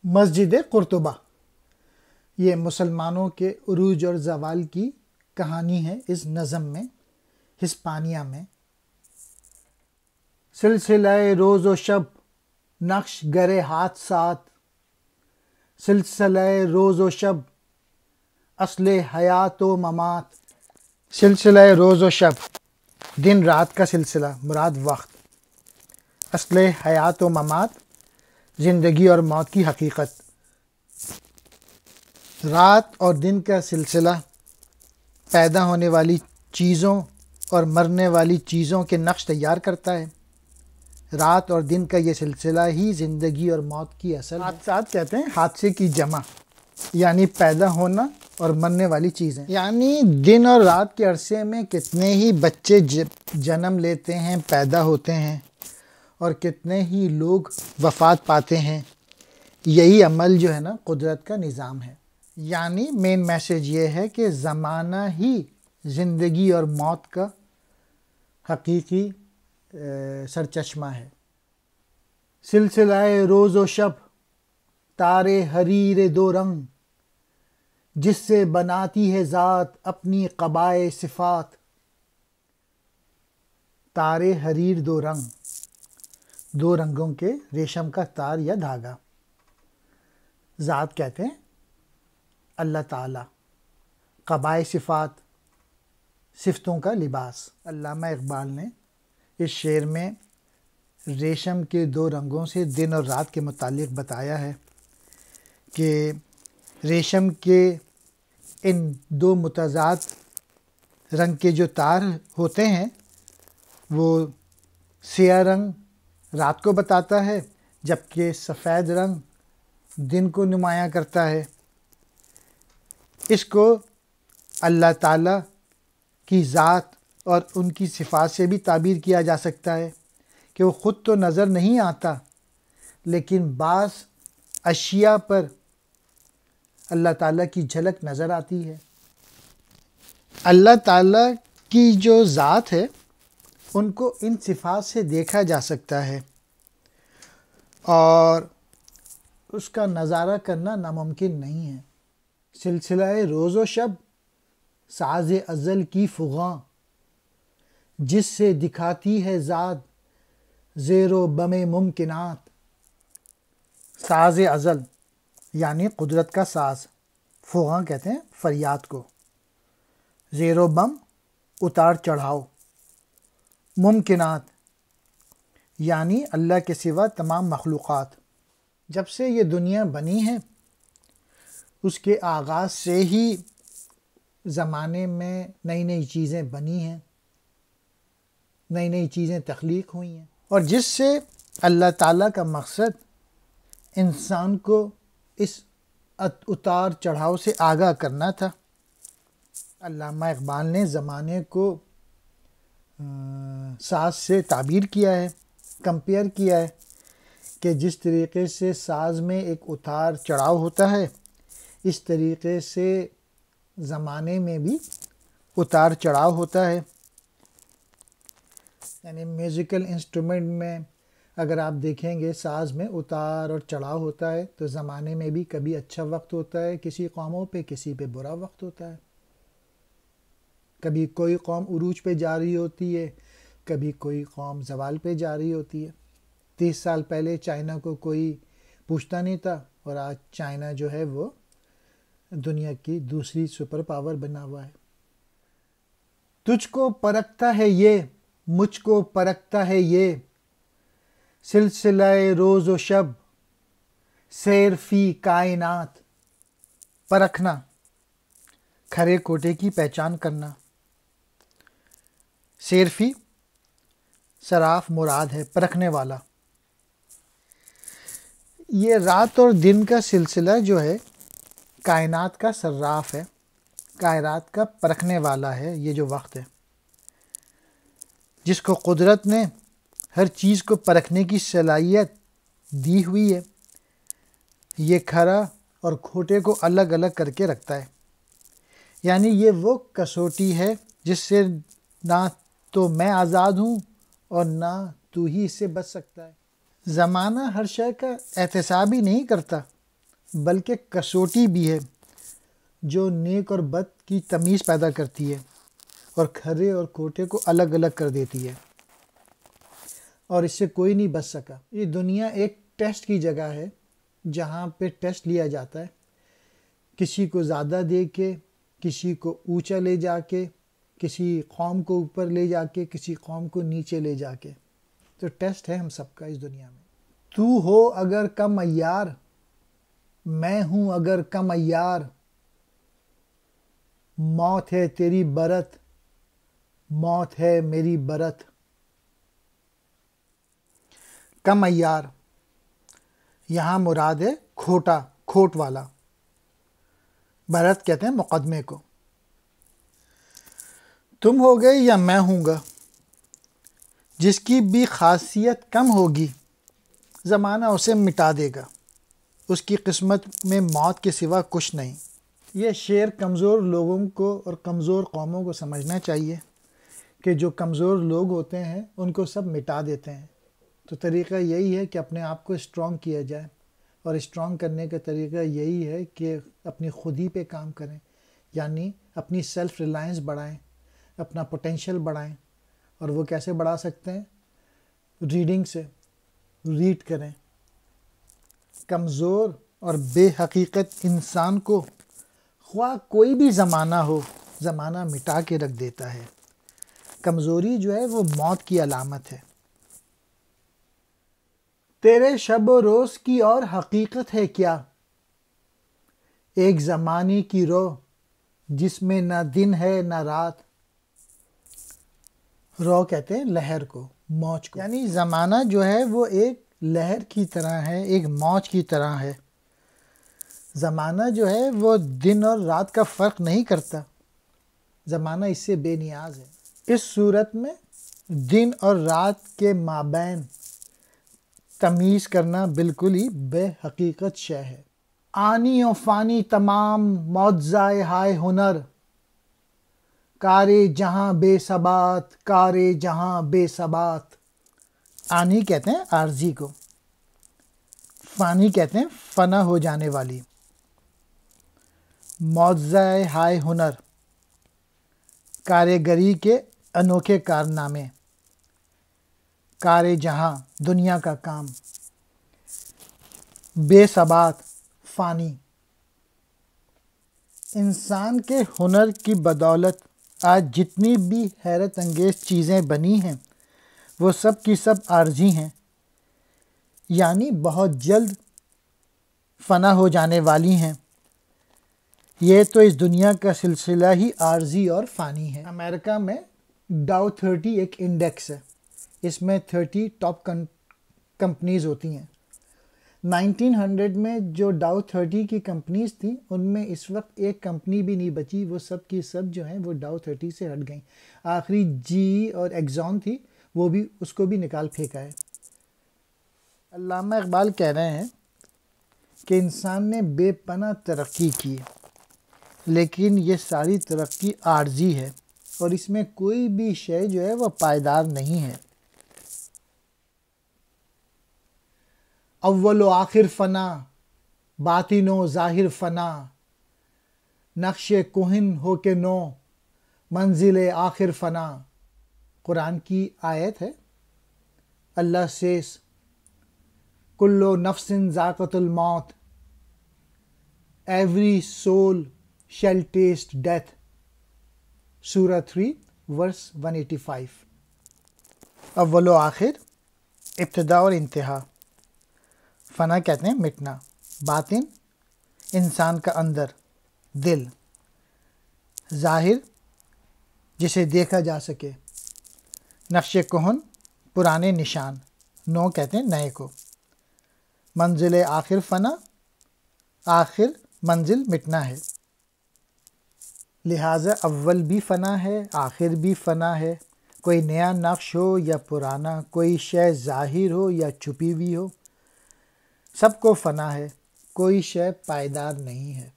مسجد قرطبہ یہ مسلمانوں کے عروج اور زوال کی کہانی ہے اس نظم میں ہسپانیہ میں۔ سلسلہ روز و شب نقش گرے ہاتھ ساتھ، سلسلہ روز و شب اصل حیات و ممات۔ سلسلہ روز و شب دن رات کا سلسلہ مراد وقت، اصل حیات و ممات زندگی اور موت کی حقیقت۔ رات اور دن کا سلسلہ پیدا ہونے والی چیزوں اور مرنے والی چیزوں کے نقش تیار کرتا ہے۔ رات اور دن کا یہ سلسلہ ہی زندگی اور موت کی اصل ہے۔ حادثات کہتے ہیں حادثے کی جمع، یعنی پیدا ہونا اور مرنے والی چیزیں۔ یعنی دن اور رات کے عرصے میں کتنے ہی بچے جنم لیتے ہیں، پیدا ہوتے ہیں، اور کتنے ہی لوگ وفات پاتے ہیں۔ یہی عمل جو ہے نا قدرت کا نظام ہے۔ یعنی مین میسج یہ ہے کہ زمانہ ہی زندگی اور موت کا حقیقی سرچشمہ ہے۔ سلسلہ روز و شب تارے حریر دو رنگ، جس سے بناتی ہے ذات اپنی قبائے صفات۔ تارے حریر دو رنگ، دو رنگوں کے ریشم کا تار یا دھاگا۔ ذات کہتے ہیں اللہ تعالیٰ، قبائے صفات صفتوں کا لباس۔ علامہ اقبال نے اس شعر میں ریشم کے دو رنگوں سے دن اور رات کے متعلق بتایا ہے کہ ریشم کے ان دو متضاد رنگ کے جو تار ہوتے ہیں وہ سیاہ رنگ رات کو بتاتا ہے، جبکہ سفید رنگ دن کو نمایاں کرتا ہے۔ اس کو اللہ تعالیٰ کی ذات اور ان کی صفات سے بھی تعبیر کیا جا سکتا ہے کہ وہ خود تو نظر نہیں آتا، لیکن بعض اشیاء پر اللہ تعالیٰ کی جھلک نظر آتی ہے۔ اللہ تعالیٰ کی جو ذات ہے ان کو ان صفات سے دیکھا جا سکتا ہے، اور اس کا نظارہ کرنا ناممکن نہیں ہے۔ سلسلہ روز و شب ساز ازل کی فغاں، جس سے دکھاتی ہے ذات زیر و بم ممکنات۔ ساز ازل یعنی قدرت کا ساز، فغاں کہتے ہیں فریاد کو، زیر و بم اتار چڑھاؤ، ممکنات یعنی اللہ کے سوا تمام مخلوقات۔ جب سے یہ دنیا بنی ہے اس کے آغاز سے ہی زمانے میں نئی نئی چیزیں بنی ہیں، نئی نئی چیزیں تخلیق ہوئی ہیں، اور جس سے اللہ تعالیٰ کا مقصد انسان کو اس اتار چڑھاؤ سے آگاہ کرنا تھا۔ علامہ اقبال نے زمانے کو ساز سے تعبیر کیا ہے، کمپیئر کیا ہے کہ جس طریقے سے ساز میں ایک اتار چڑھاؤ ہوتا ہے، اس طریقے سے زمانے میں بھی اتار چڑھاؤ ہوتا ہے۔ یعنی میوزیکل انسٹرومنٹ میں اگر آپ دیکھیں گے ساز میں اتار اور چڑھاؤ ہوتا ہے، تو زمانے میں بھی کبھی اچھا وقت ہوتا ہے کسی قوموں پہ، کسی پہ برا وقت ہوتا ہے۔ کبھی کوئی قوم عروج پہ جا رہی ہوتی ہے، کبھی کوئی قوم زوال پہ جا رہی ہوتی ہے۔ 30 سال پہلے چائنا کو کوئی پوچھتا نہیں تھا، اور آج چائنا جو ہے وہ دنیا کی دوسری سپر پاور بنا ہوا ہے۔ تجھ کو پرکھتا ہے یہ، مجھ کو پرکھتا ہے یہ، سلسلہ روز و شب سیر فی کائنات۔ پرکھنا، کھرے کوٹے کی پہچان کرنا۔ سیر فی صراف مراد ہے، پرکھنے والا۔ یہ رات اور دن کا سلسلہ جو ہے کائنات کا صراف ہے، کائنات کا پرکھنے والا ہے۔ یہ جو وقت ہے جس کو قدرت نے ہر چیز کو پرکھنے کی صلاحیت دی ہوئی ہے، یہ کھرا اور کھوٹے کو الگ الگ کر کے رکھتا ہے۔ یعنی یہ وہ کسوٹی ہے جس سے نہ تو میں آزاد ہوں اور نہ تو ہی اس سے بچ سکتا ہے۔ زمانہ ہر شے کا احتساب ہی نہیں کرتا، بلکہ کسوٹی بھی ہے جو نیک اور بد کی تمیز پیدا کرتی ہے اور کھرے اور کھوٹے کو الگ الگ کر دیتی ہے، اور اس سے کوئی نہیں بچ سکا۔ یہ دنیا ایک ٹیسٹ کی جگہ ہے جہاں پہ ٹیسٹ لیا جاتا ہے، کسی کو زیادہ دے کے، کسی کو اونچا لے جا کے، کسی قوم کو اوپر لے جا کے، کسی قوم کو نیچے لے جا کے۔ تو ٹیسٹ ہے ہم سب کا اس دنیا میں۔ تو ہو اگر کم عیار، میں ہوں اگر کم عیار، موت ہے تیری برت، موت ہے میری برت۔ کم عیار یہاں مراد ہے کھوٹا، کھوٹ والا۔ برت کہتے ہیں مقدمے کو۔ تم ہوگے یا میں ہوں گا، جس کی بھی خاصیت کم ہوگی زمانہ اسے مٹا دے گا، اس کی قسمت میں موت کے سوا کچھ نہیں۔ یہ شعر کمزور لوگوں کو اور کمزور قوموں کو سمجھنا چاہیے کہ جو کمزور لوگ ہوتے ہیں ان کو سب مٹا دیتے ہیں۔ تو طریقہ یہی ہے کہ اپنے آپ کو اسٹرانگ کیا جائے، اور اسٹرانگ کرنے کا طریقہ یہی ہے کہ اپنی خودی پہ کام کریں، یعنی اپنی سیلف ریلائنس بڑھائیں، اپنا پوٹینشیل بڑھائیں۔ اور وہ کیسے بڑھا سکتے ہیں؟ ریڈنگ سے۔ ریڈ کریں۔ کمزور اور بے حقیقت انسان کو خواہ کوئی بھی زمانہ ہو، زمانہ مٹا کے رکھ دیتا ہے۔ کمزوری جو ہے وہ موت کی علامت ہے۔ تیرے شب و روز کی اور حقیقت ہے کیا، ایک زمانے کی رو جس میں نہ دن ہے نہ رات۔ رو کہتے ہیں لہر کو، موج کو، یعنی زمانہ جو ہے وہ ایک لہر کی طرح ہے، ایک موج کی طرح ہے۔ زمانہ جو ہے وہ دن اور رات کا فرق نہیں کرتا، زمانہ اس سے بے نیاز ہے۔ اس صورت میں دن اور رات کے مابین تمیز کرنا بالکل ہی بے حقیقت شے ہے۔ آنی و فانی تمام معجزۂ ہائے ہنر، کارِ جہاں بے ثبات، کارِ جہاں بے ثبات۔ آنی کہتے ہیں عارضی کو، فانی کہتے ہیں فنا ہو جانے والی۔ معجزۂ ہائے ہنر، کاریگری کے انوکھے کارنامے، کارِ جہاں دنیا کا کام، بے ثبات فانی۔ انسان کے ہنر کی بدولت آج جتنی بھی حیرت انگیز چیزیں بنی ہیں وہ سب کی سب عارضی ہیں، یعنی بہت جلد فنا ہو جانے والی ہیں۔ یہ تو اس دنیا کا سلسلہ ہی عارضی اور فانی ہے۔ امریکہ میں ڈاؤ 30 ایک انڈیکس ہے، اس میں 30 ٹاپ کمپنیز ہوتی ہیں۔ 1900 میں جو ڈاؤ 30 کی کمپنیز تھیں ان میں اس وقت ایک کمپنی بھی نہیں بچی، وہ سب کی سب جو ہیں وہ ڈاؤ 30 سے ہٹ گئیں۔ آخری جی اور ایگزون تھی، وہ بھی اس کو بھی نکال پھینکا ہے۔ علامہ اقبال کہہ رہے ہیں کہ انسان نے بے پناہ ترقی کی، لیکن یہ ساری ترقی عارضی ہے اور اس میں کوئی بھی شے جو ہے وہ پائیدار نہیں ہے۔ اول و آخر فنا، باطن و ظاہر فنا، نقش کہن ہو کے نو، منزل آخر فنا۔ قرآن کی آیت ہے۔ اللہ سیز کل نفس ذائقۃ الموت، every civil shell test death. سورہ 3 ورس 185۔ اول و آخر، ابتدا اور انتہا۔ فنا کہتے ہیں مٹنا۔ باطن انسان کا اندر، دل۔ ظاہر جسے دیکھا جا سکے۔ نقش کہن پرانے نشان، نو کہتے ہیں نئے کو۔ منزل آخر فنا، آخر منزل مٹنا ہے، لہٰذا اول بھی فنا ہے، آخر بھی فنا ہے۔ کوئی نیا نقش ہو یا پرانا، کوئی شے ظاہر ہو یا چھپی ہوئی ہو، سب کو فنا ہے، کوئی شے پائیدار نہیں ہے۔